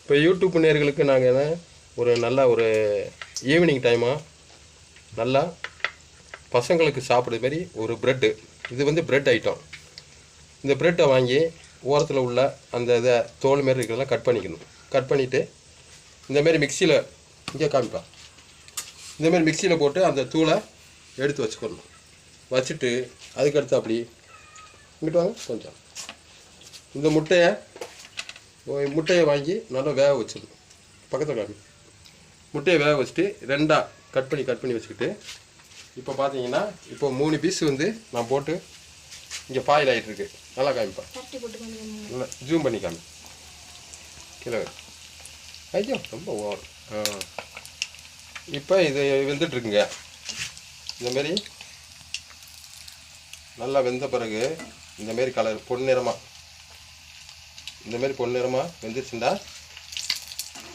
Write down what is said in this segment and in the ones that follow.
இப்போ யூடியூப் நேயர்களுக்கு நாங்கள் ஒரு நல்ல ஒரு ஈவினிங் டைமாக நல்லா பசங்களுக்கு சாப்பிட்ற மாதிரி ஒரு ப்ரெட்டு, இது வந்து ப்ரெட் ஐட்டம். இந்த ப்ரெட்டை வாங்கி ஓரத்தில் உள்ள அந்த இதை தோல் மாரி இருக்கிறதெல்லாம் கட் பண்ணிக்கணும். கட் பண்ணிவிட்டு இந்தமாரி மிக்சியில் இங்கே காமிப்பா, இந்தமாரி மிக்சியில் போட்டு அந்த தூளை எடுத்து வச்சுக்கணும். வச்சுட்டு அதுக்கடுத்து அப்படி இங்கிட்டு வாங்க கொஞ்சம், இந்த முட்டையை வாங்கி நல்லா வேக வச்சிடணும். பக்கத்தில் காமி, முட்டையை வேக வச்சுட்டு ரெண்டாக கட் பண்ணி வச்சுக்கிட்டு, இப்போ பார்த்தீங்கன்னா இப்போ 3 பீஸ் வந்து நான் போட்டு இங்கே பாயில் ஆகிட்டுருக்கு. நல்லா காமிப்பா, நல்லா ஜூம் பண்ணி காமி, கீழே ஐயோ ரொம்ப ஓவர். இப்போ இது வெந்துட்டுருக்குங்க. இந்தமாரி நல்லா வெந்த பிறகு இந்தமாரி கலர் பொன்னிறமாக, இந்தமாரி பொன்னிறமாக வெந்துச்சுண்டா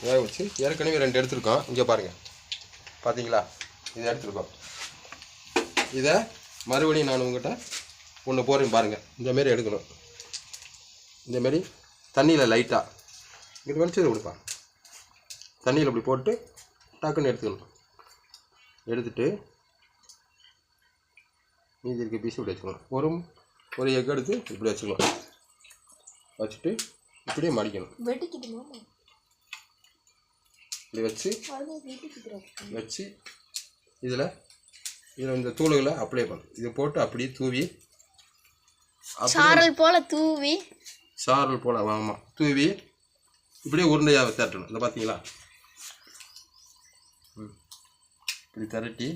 வேக வச்சு ஏற்கனவே 2 எடுத்துருக்கோம். இங்கே பாருங்கள், பார்த்தீங்களா, இதை எடுத்துருக்கோம். இதை மறுபடியும் நான் உங்கள்கிட்ட ஒன்று போகிறேன் பாருங்கள். இந்தமாரி எடுக்கணும். இந்தமாரி தண்ணியில் லைட்டாக இங்கிட்ட வலிச்சது கொடுப்பா, தண்ணியில் இப்படி போட்டு டக்குன்னு எடுத்துக்கணும். எடுத்துட்டு மீதி இருக்க பீஸ் இப்படி வச்சுக்கணும். ஒரு எக் எடுத்து இப்படி வச்சுக்கலாம். வச்சுட்டு இப்படியே மடிக்கணும். இப்படி வச்சு இதில் இந்த தூளுகளை அப்ளை பண்ணணும். இதை போட்டு அப்படியே தூவி சாரல் போல் ஆமாம் தூவி இப்படியே உருண்டையாக திரட்டணும். இதை பார்த்தீங்களா, இப்படி திரட்டி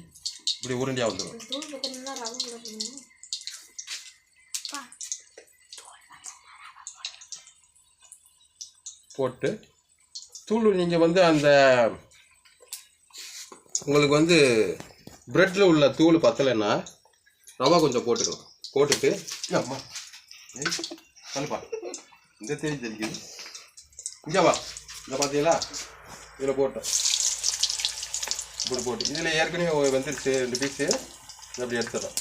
இப்படி உருண்டையாக வந்துடும். போட்டு தூள் நீங்கள் வந்து அந்த உங்களுக்கு வந்து ப்ரெட்டில் உள்ள தூள் பத்தலைன்னா ரவா கொஞ்சம் போட்டுக்கலாம். போட்டுட்டு அம்மா கலப்பா, இந்த தெரிக்குது, இங்கே வா, இந்த பார்த்தீங்களா, இதில் போட்டோம். இப்படி போட்டு இதில் ஏற்கனவே வந்துருச்சு 2 பீஸு, அப்படி எடுத்துடலாம்.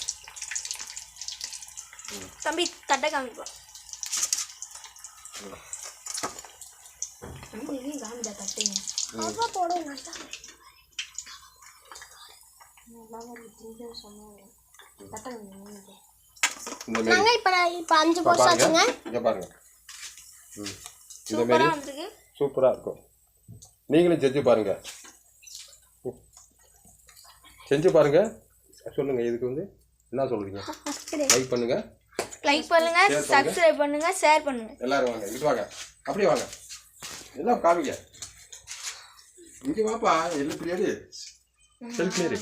தம்பி தட்டை காமிப்பா, சூப்பராக இருக்கும். நீங்களும் செஞ்சு பாருங்க, சொல்லுங்க. இதுக்கு வந்து என்ன சொல்றீங்க? லைக் பண்ணுங்க, சப்ஸ்கிரைப் பண்ணுங்க, ஷேர் பண்ணுங்க. எல்லாரும் வாங்க, இங்கிட்டு வாங்க, அப்படியே வாங்க, எல்லாம் காமிங்க. இங்கே வாப்பா, எல்லாம் பிரியாடி செல்ஃப் நேரி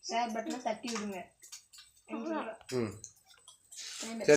ஷேர் பட்டனை தட்டி விடுங்க.